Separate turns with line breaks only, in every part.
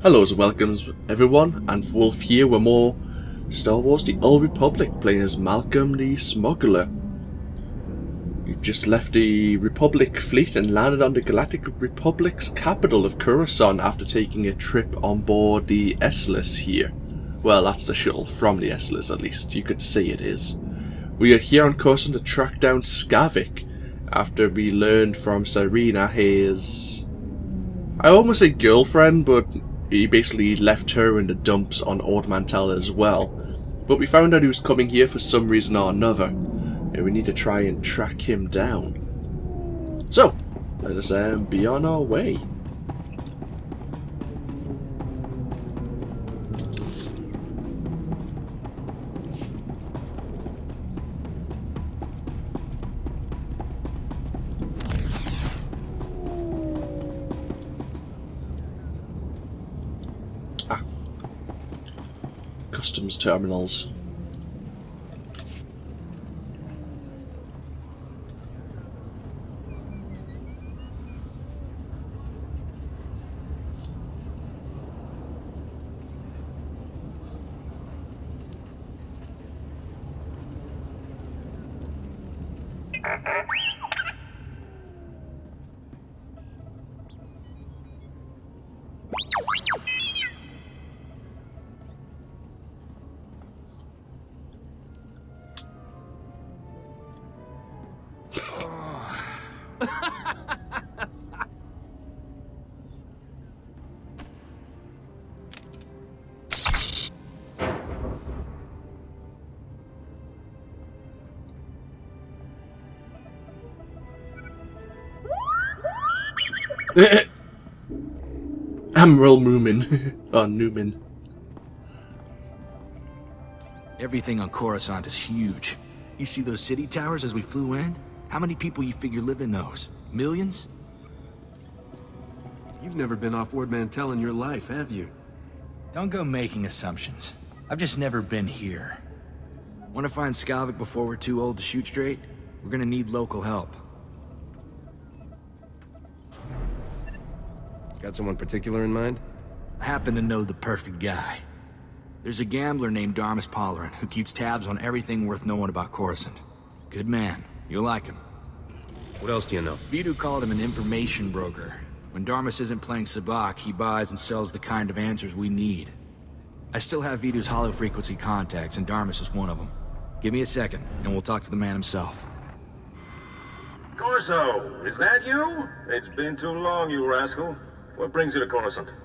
Hello and welcome everyone, AnthWolf here with more Star Wars The Old Republic, playing as Malcolm the Smuggler. We've just left the Republic fleet and landed on the Galactic Republic's capital of Coruscant after taking a trip on board the S-less here. Well, that's the shuttle from the S-less, at least you could say it is. We are here on Coruscant to track down Skavik after we learned from Serena his... I almost say girlfriend, but he basically left her in the dumps on Ord Mantell as well. But we found out he was coming here for some reason or another, and we need to try and track him down. So, let us be on our way. Customs terminals. Admiral Moomin. Oh, Newman.
Everything on Coruscant is huge. You see those city towers as we flew in? How many people you figure live in those? Millions?
You've never been off Ord Mantell in your life, have you?
Don't go making assumptions. I've just never been here. Want to find Skavik before we're too old to shoot straight? We're gonna need local help.
Got someone particular in mind?
I happen to know the perfect guy. There's a gambler named Darmus Polarin who keeps tabs on everything worth knowing about Coruscant. Good man. You'll like him.
What else do you know?
Vidu called him an information broker. When Darmus isn't playing sabacc, he buys and sells the kind of answers we need. I still have Vidu's hollow frequency contacts, and Darmus is one of them. Give me a second, and we'll talk to the man himself.
Corso, is that you? It's been too long, you rascal. What brings you to Coruscant?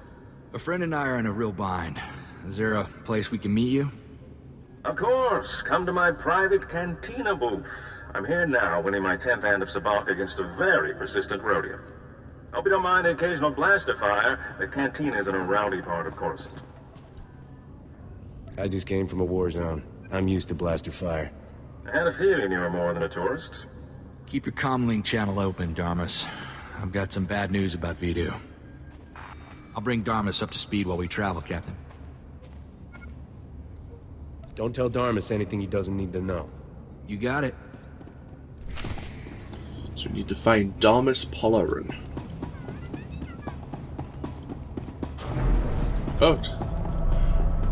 A friend and I are in a real bind. Is there a place we can meet you?
Of course. Come to my private cantina booth. I'm here now, winning my 10th hand of sabacc against a very persistent rodeo. Hope you don't mind the occasional blaster fire. The cantina is in a rowdy part of Coruscant.
I just came from a war zone. I'm used to blaster fire.
I had a feeling you were more than a tourist.
Keep your comlink channel open, Darmus. I've got some bad news about Vidu. I'll bring Darmus up to speed while we travel, Captain.
Don't tell Darmus anything he doesn't need to know.
You got it.
So we need to find Darmus Polarin. Oh.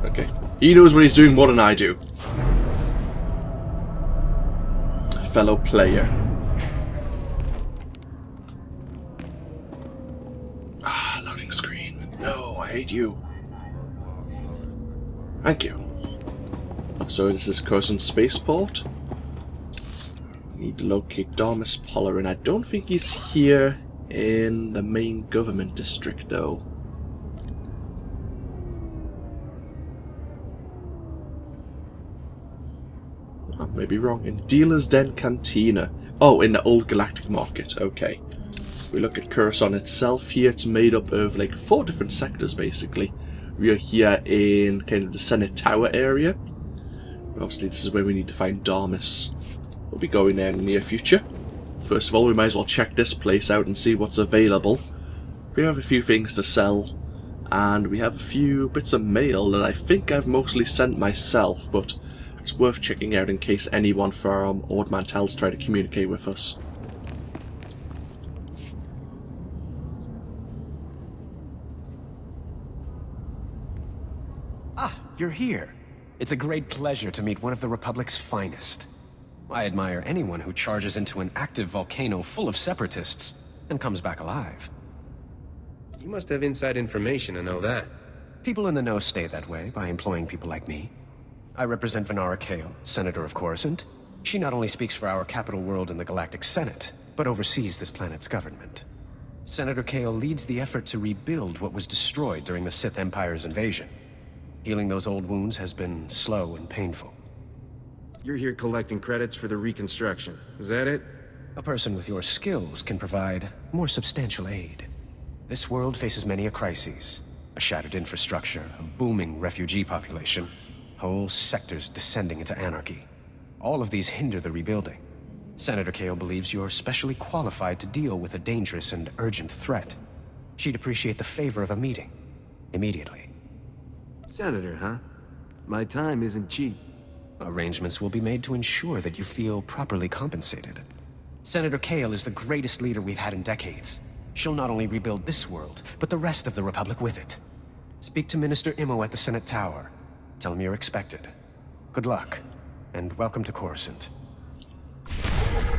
Okay. He knows what he's doing more than I do. Fellow player. Ah, loading screen. No, I hate you. Thank you. Oh, so this is Coruscant Spaceport. Need to locate Darmus Polarin. I don't think he's here in the main government district, though. I may be wrong. In Dealer's Den Cantina. Oh, in the old Galactic Market. Okay. We look at Coruscant itself here. It's made up of like 4 different sectors, basically. We are here in kind of the Senate Tower area. Obviously, this is where we need to find Darmus. We'll be going there in the near future. First of all, we might as well check this place out and see what's available. We have a few things to sell, and we have a few bits of mail that I think I've mostly sent myself, but it's worth checking out in case anyone from Ord Mantell's tried to communicate with us.
Ah, you're here. It's a great pleasure to meet one of the Republic's finest. I admire anyone who charges into an active volcano full of separatists and comes back alive.
You must have inside information to know that.
People in the know stay that way by employing people like me. I represent Venara Kale, Senator of Coruscant. She not only speaks for our capital world in the Galactic Senate, but oversees this planet's government. Senator Kale leads the effort to rebuild what was destroyed during the Sith Empire's invasion. Healing those old wounds has been slow and painful.
You're here collecting credits for the reconstruction. Is that it?
A person with your skills can provide more substantial aid. This world faces many a crisis. A shattered infrastructure, a booming refugee population, whole sectors descending into anarchy. All of these hinder the rebuilding. Senator Kale believes you're specially qualified to deal with a dangerous and urgent threat. She'd appreciate the favor of a meeting. Immediately.
Senator, huh? My time isn't cheap.
Arrangements will be made to ensure that you feel properly compensated. Senator Kale is the greatest leader we've had in decades. She'll not only rebuild this world, but the rest of the Republic with it. Speak to Minister Immo at the Senate Tower. Tell him you're expected. Good luck, and welcome to Coruscant.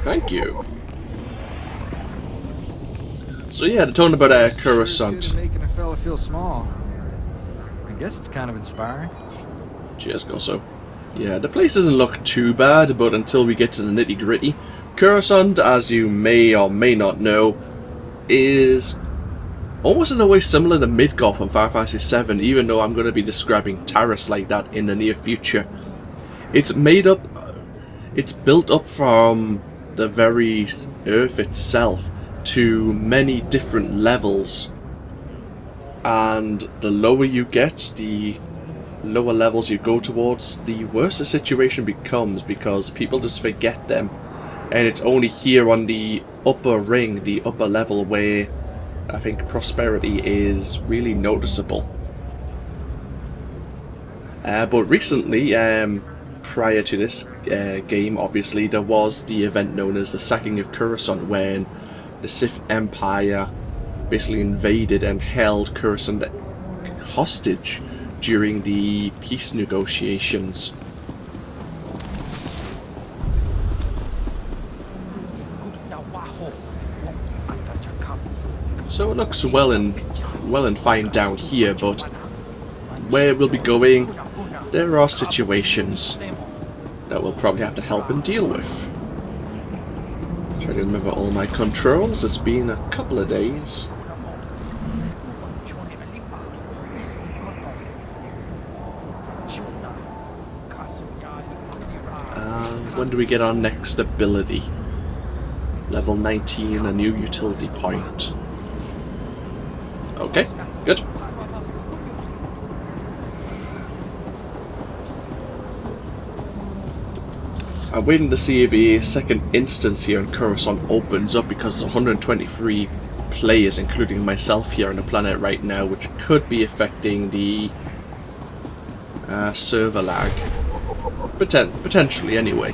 Thank you. So yeah, they're talking about Coruscant.
Sure is good at making a fella feel small. I guess it's kind of inspiring.
Cheers, Gosso. Yeah, the place doesn't look too bad, but until we get to the nitty-gritty, Coruscant, as you may or may not know, is almost in a way similar to Midgard from Final Fantasy VII, even though I'm going to be describing Taris like that in the near future. It's built up from the very Earth itself to many different levels, and the lower you get, the lower levels you go towards, the worse the situation becomes, because people just forget them, and it's only here on the upper ring, the upper level, where I think prosperity is really noticeable. But recently, prior to this game, obviously, there was the event known as the Sacking of Coruscant, when the Sith Empire basically invaded and held Coruscant hostage during the peace negotiations. So it looks well and fine down here, but where we'll be going, there are situations that we'll probably have to help and deal with. Try to remember all my controls. It's been a couple of days. When do we get our next ability? Level 19, a new utility point. Okay, good. I'm waiting to see if a second instance here in Coruscant opens up, because there's 123 players, including myself, here on the planet right now, which could be affecting the server lag. Potentially, anyway.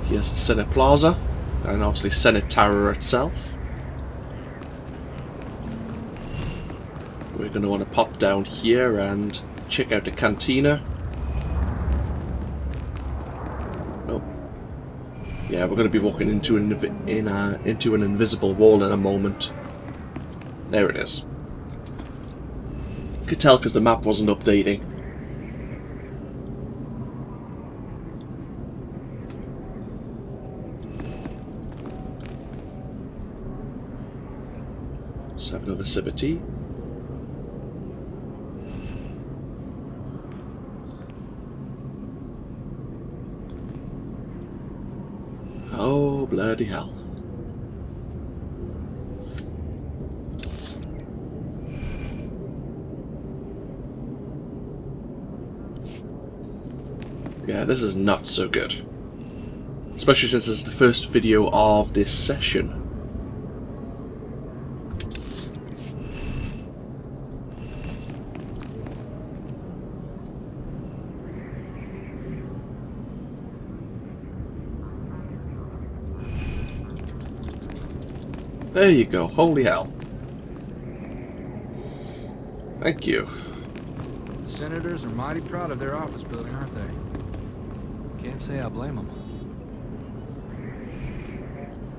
Here's the Senate Plaza, and obviously Senate Tower itself. We're going to want to pop down here and check out the cantina. Oh, yeah, we're going to be walking into an invisible wall in a moment. There it is. You could tell because the map wasn't updating. Seven of a Civity. Oh, bloody hell. Yeah, this is not so good. Especially since this is the first video of this session. There you go, holy hell. Thank you.
The senators are mighty proud of their office building, aren't they? Can't say I blame them.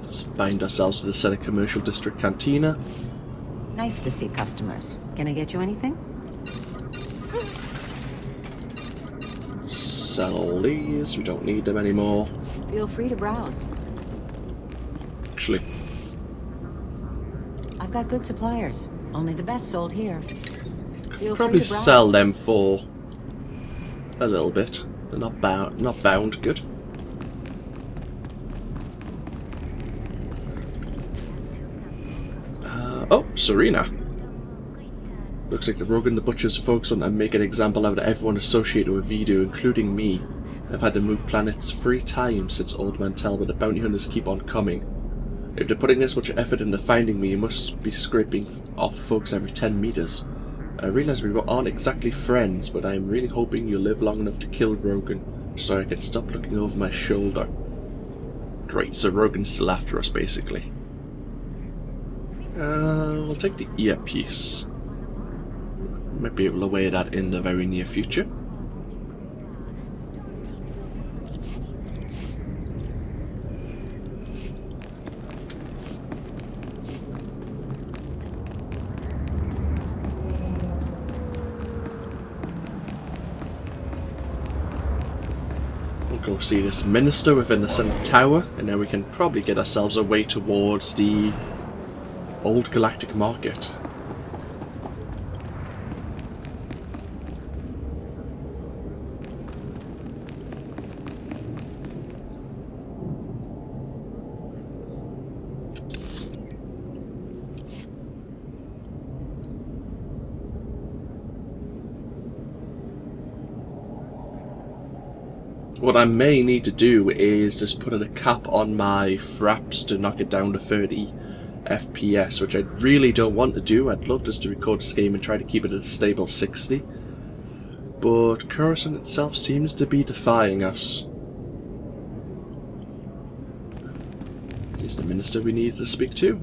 Let's bind ourselves to the Senate Commercial District Cantina.
Nice to see customers. Can I get you anything?
Sell all these. We don't need them anymore.
Feel free to browse.
Actually,
I've got good suppliers. Only the best sold here. Feel
probably
free to browse.
sell them for a little bit. They're not bound. Good. Oh, Serena. Looks like the Rogan the Butcher's folks want to make an example out of everyone associated with Vidu, including me. I've had to move planets 3 times since Ord Mantell, but the bounty hunters keep on coming. If they're putting this much effort into finding me, you must be scraping off folks every 10 meters. I realize we aren't exactly friends, but I'm really hoping you'll live long enough to kill Rogan, so I can stop looking over my shoulder. Great, so Rogan's still after us, basically. We'll take the earpiece. Might be able to weigh that in the very near future. We'll go see this minister within the Senate Tower, and then we can probably get ourselves away towards the Old Galactic Market. What I may need to do is just put a cap on my fraps to knock it down to 30 FPS, which I really don't want to do. I'd love just to record this game and try to keep it at a stable 60. But Coruscant itself seems to be defying us. He's the minister we needed to speak to.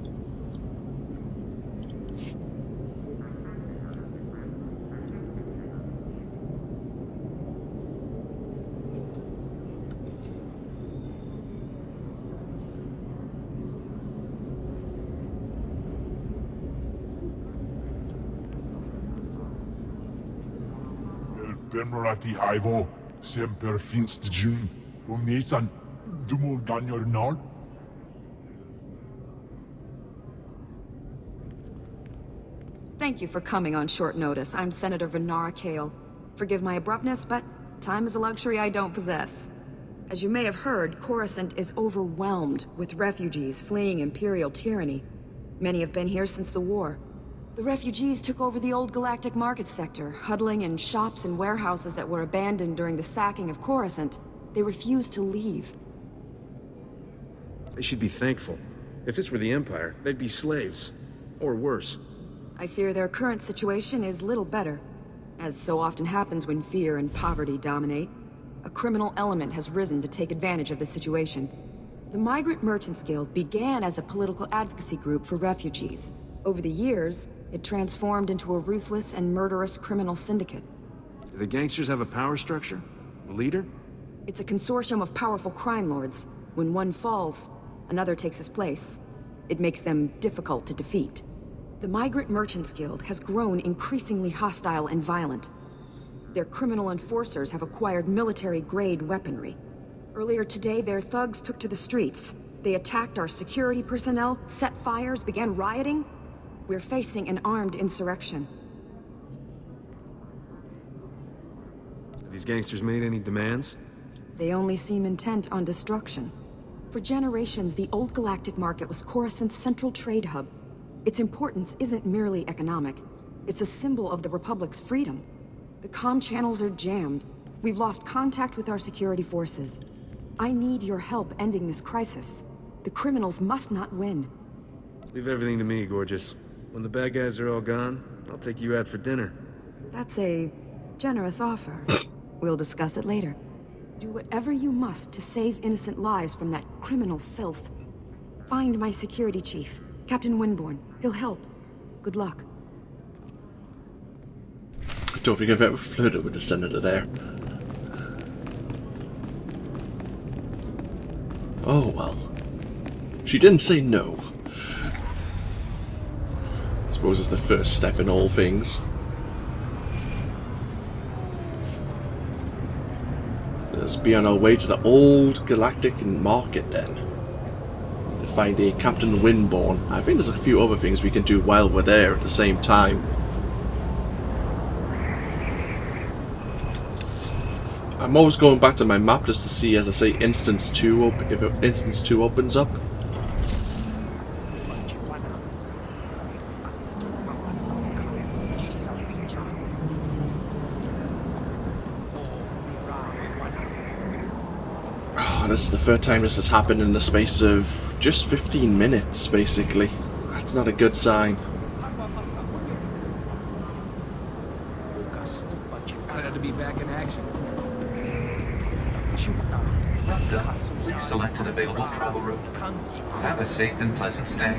Bemerati Haivo, Semper Finst Jun, Umesan, Dumul Ganyor Nal.
Thank you for coming on short notice. I'm Senator Venara Kale. Forgive my abruptness, but time is a luxury I don't possess. As you may have heard, Coruscant is overwhelmed with refugees fleeing Imperial tyranny. Many have been here since the war. The refugees took over the old galactic market sector, huddling in shops and warehouses that were abandoned during the sacking of Coruscant. They refused to leave.
They should be thankful. If this were the Empire, they'd be slaves. Or worse.
I fear their current situation is little better. As so often happens when fear and poverty dominate, a criminal element has risen to take advantage of the situation. The Migrant Merchants Guild began as a political advocacy group for refugees. Over the years, it transformed into a ruthless and murderous criminal syndicate.
Do the gangsters have a power structure? A leader?
It's a consortium of powerful crime lords. When one falls, another takes his place. It makes them difficult to defeat. The Migrant Merchants Guild has grown increasingly hostile and violent. Their criminal enforcers have acquired military-grade weaponry. Earlier today, their thugs took to the streets. They attacked our security personnel, set fires, began rioting. We're facing an armed insurrection.
Have these gangsters made any demands?
They only seem intent on destruction. For generations, the old galactic market was Coruscant's central trade hub. Its importance isn't merely economic. It's a symbol of the Republic's freedom. The comm channels are jammed. We've lost contact with our security forces. I need your help ending this crisis. The criminals must not win.
Leave everything to me, Gorgeous. When the bad guys are all gone, I'll take you out for dinner.
That's a generous offer. We'll discuss it later. Do whatever you must to save innocent lives from that criminal filth. Find my security chief, Captain Winborn. He'll help. Good luck.
don't think I've ever flirted with the Senator there. Oh well. She didn't say no. I suppose it's the first step in all things. Let's be on our way to the old galactic market then. To find a Captain Windborn. I think there's a few other things we can do while we're there at the same time. I'm always going back to my map just to see, as I say, Instance 2 if Instance 2 opens up. This is the third time this has happened in the space of just 15 minutes, basically. That's not a good sign.
Glad to be back in action.
Please select an available travel route. Have a safe and pleasant stay.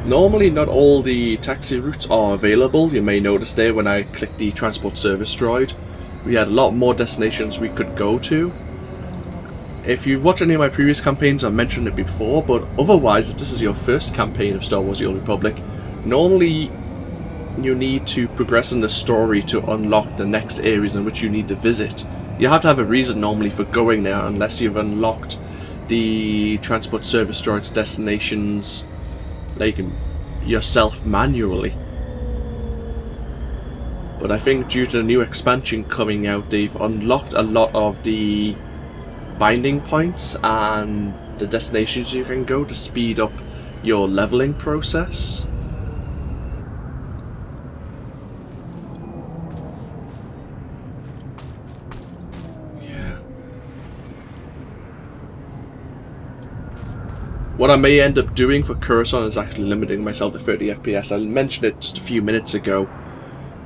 Normally, not all the taxi routes are available. You may notice there when I click the transport service droid. We had a lot more destinations we could go to. If you've watched any of my previous campaigns, I've mentioned it before, but otherwise, if this is your first campaign of Star Wars The Old Republic, normally you need to progress in the story to unlock the next areas in which you need to visit. You have to have a reason normally for going there, unless you've unlocked the transport service droid's destinations like yourself manually. But I think due to the new expansion coming out, they've unlocked a lot of the binding points and the destinations you can go to speed up your leveling process. Yeah. What I may end up doing for Coruscant is actually limiting myself to 30 FPS. I mentioned it just a few minutes ago.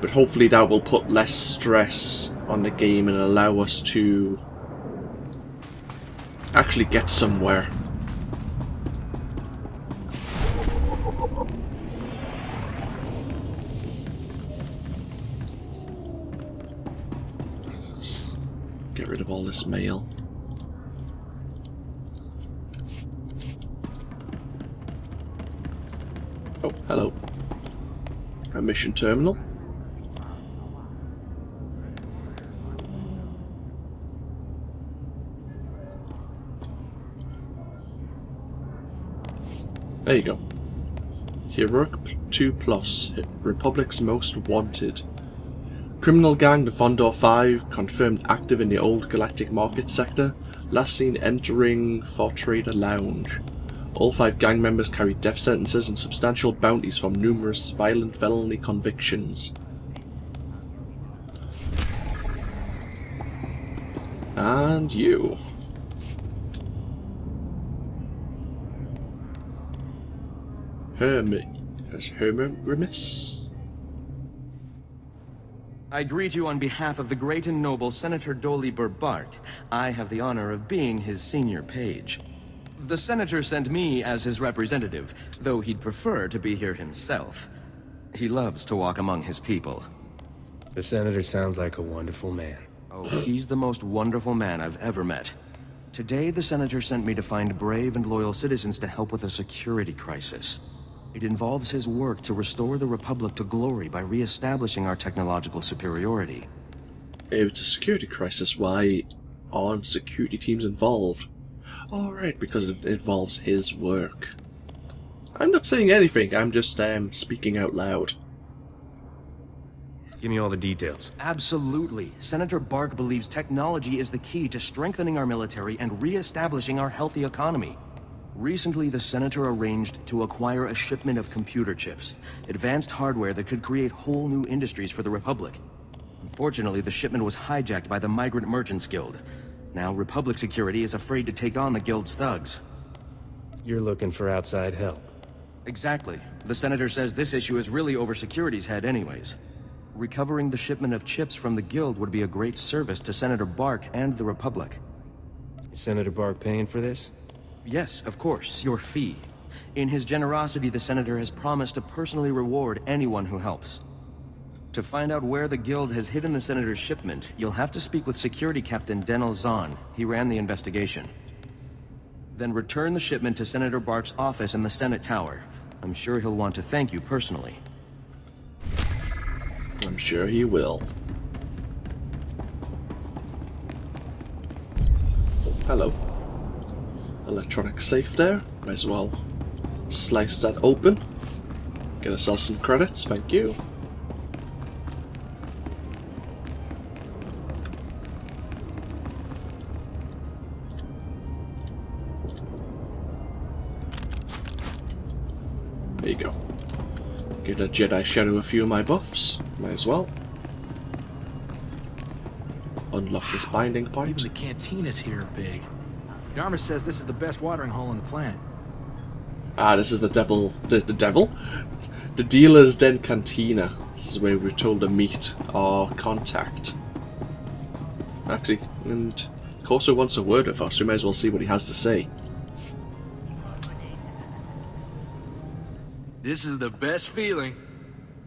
But hopefully that will put less stress on the game and allow us to actually get somewhere. Let's get rid of all this mail. Oh, hello. A mission terminal. There you go. Heroic 2+, Republic's Most Wanted. Criminal gang, the Fondor 5, confirmed active in the old galactic market sector, last seen entering for Trader Lounge. All 5 gang members carry death sentences and substantial bounties from numerous violent felony convictions. And you. Hermimus?
I greet you on behalf of the great and noble Senator Dolly Burbark. I have the honor of being his senior page. The Senator sent me as his representative, though he'd prefer to be here himself. He loves to walk among his people.
The Senator sounds like a wonderful man.
Oh, he's the most wonderful man I've ever met. Today, the Senator sent me to find brave and loyal citizens to help with a security crisis. It involves his work to restore the Republic to glory by re-establishing our technological superiority.
If it's a security crisis, why aren't security teams involved? Alright, because it involves his work. I'm not saying anything, I'm just speaking out loud.
Give me all the details.
Absolutely. Senator Bark believes technology is the key to strengthening our military and re-establishing our healthy economy. Recently, the Senator arranged to acquire a shipment of computer chips, advanced hardware that could create whole new industries for the Republic. Unfortunately, the shipment was hijacked by the Migrant Merchants Guild. Now, Republic security is afraid to take on the Guild's thugs.
You're looking for outside help.
Exactly. The Senator says this issue is really over security's head anyways. Recovering the shipment of chips from the Guild would be a great service to Senator Bark and the Republic.
Is Senator Bark paying for this?
Yes, of course, your fee. In his generosity, the Senator has promised to personally reward anyone who helps. To find out where the Guild has hidden the Senator's shipment, you'll have to speak with Security Captain Denel Zahn. He ran the investigation. Then return the shipment to Senator Bark's office in the Senate Tower. I'm sure he'll want to thank you personally.
I'm sure he will. Oh, hello. Electronic safe there. Might as well slice that open. Get ourselves some credits, thank you. There you go. Get a Jedi Shadow a few of my buffs. Might as well. Unlock this binding point.
Even the cantinas here are big. Dharma says this is the best watering hole on the planet.
Ah, this is the devil. The devil? The Dealer's Den Cantina. This is where we're told to meet our contact. Actually, and Corso wants a word with us, we may as well see what he has to say.
This is the best feeling.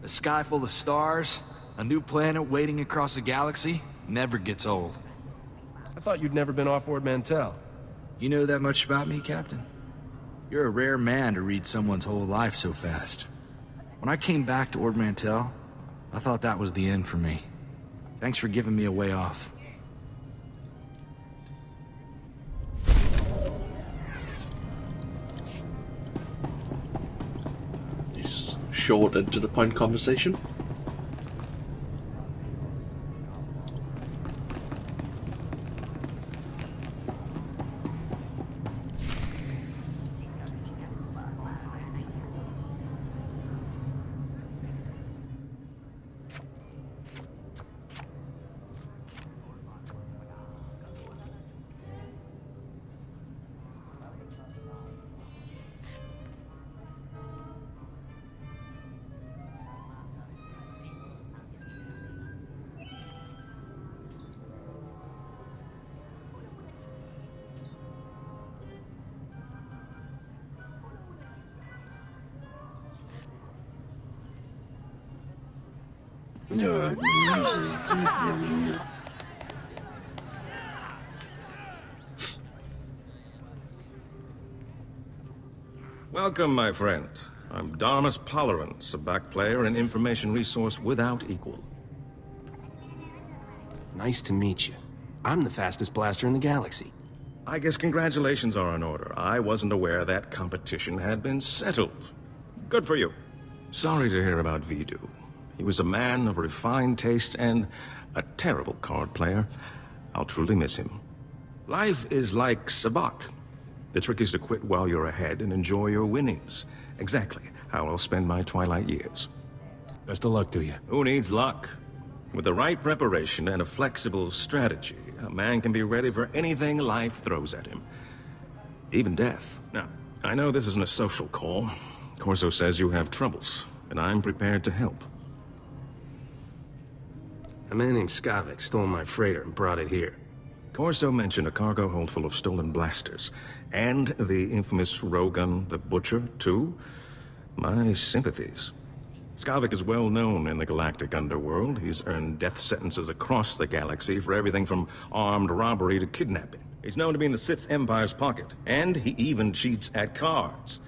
A sky full of stars, a new planet waiting across the galaxy, never gets old.
I thought you'd never been off Ord Mantell.
You know that much about me, Captain? You're a rare man to read someone's whole life so fast. When I came back to Ord Mantell, I thought that was the end for me. Thanks for giving me a way off.
This short and to the point conversation.
Welcome, my friend. I'm Darmus Polerance, a back player and information resource without equal.
Nice to meet you. I'm the fastest blaster in the galaxy.
I guess congratulations are in order. I wasn't aware that competition had been settled. Good for you. Sorry to hear about Vidu. He was a man of refined taste and a terrible card player. I'll truly miss him. Life is like sabacc. The trick is to quit while you're ahead and enjoy your winnings. Exactly how I'll spend my twilight years.
Best of luck to you.
Who needs luck? With the right preparation and a flexible strategy, a man can be ready for anything life throws at him. Even death. Now, I know this isn't a social call. Corso says you have troubles, and I'm prepared to help.
A man named Skavik stole my freighter and brought it here.
Corso mentioned a cargo hold full of stolen blasters, and the infamous Rogun the Butcher, too. My sympathies. Skavik is well known in the galactic underworld. He's earned death sentences across the galaxy for everything from armed robbery to kidnapping. He's known to be in the Sith Empire's pocket, and he even cheats at cards.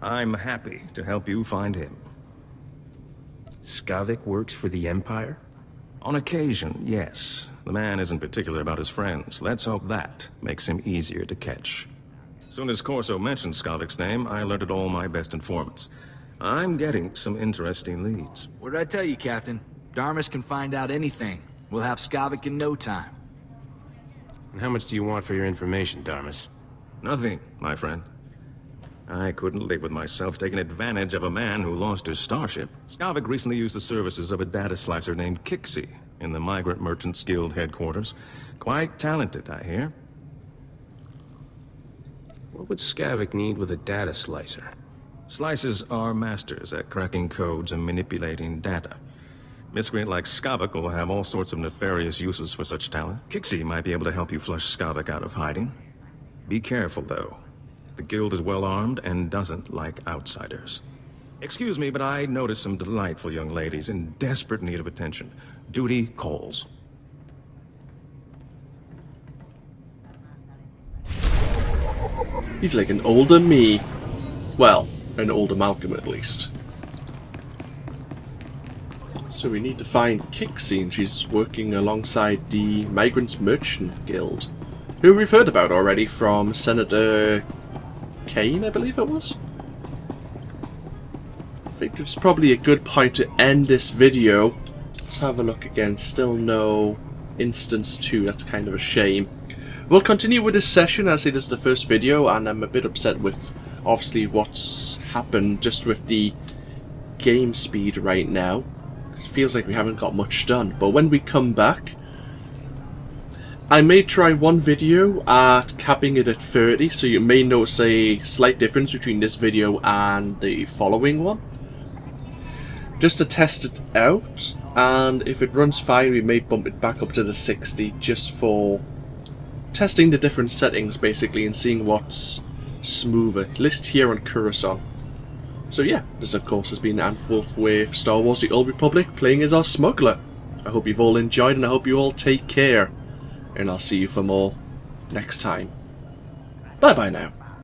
I'm happy to help you find him.
Skavik works for the Empire?
On occasion, yes. The man isn't particular about his friends. Let's hope that makes him easier to catch. Soon as Corso mentioned Skavik's name, I alerted all my best informants. I'm getting some interesting leads.
What did I tell you, Captain? Darmus can find out anything. We'll have Skavik in no time.
And how much do you want for your information, Darmus?
Nothing, my friend. I couldn't live with myself taking advantage of a man who lost his starship. Skavik recently used the services of a data slicer named Kixie in the Migrant Merchants Guild headquarters. Quite talented, I hear.
What would Skavik need with a data slicer?
Slicers are masters at cracking codes and manipulating data. Miscreant like Skavik will have all sorts of nefarious uses for such talent. Kixie might be able to help you flush Skavik out of hiding. Be careful, though. The guild is well armed and doesn't like outsiders. Excuse me, but I noticed some delightful young ladies in desperate need of attention. Duty calls.
He's like an older me. Well, an older Malcolm at least. So we need to find Kixie, and she's working alongside the Migrants Merchant Guild, who we've heard about already from Senator Kane, I believe it was. I think it's probably a good point to end this video. Let's have a look again. Still no instance 2. That's kind of a shame. We'll continue with this session as it is the first video, and I'm a bit upset with obviously what's happened just with the game speed right now. It feels like we haven't got much done, but when we come back, I may try one video at capping it at 30, so you may notice a slight difference between this video and the following one. Just to test it out, and if it runs fine we may bump it back up to the 60 just for testing the different settings basically and seeing what's smoother. List here on Coruscant. So yeah, this of course has been AnthWolf with Star Wars The Old Republic, playing as our smuggler. I hope you've all enjoyed, and I hope you all take care. And I'll see you for more next time. Bye bye now.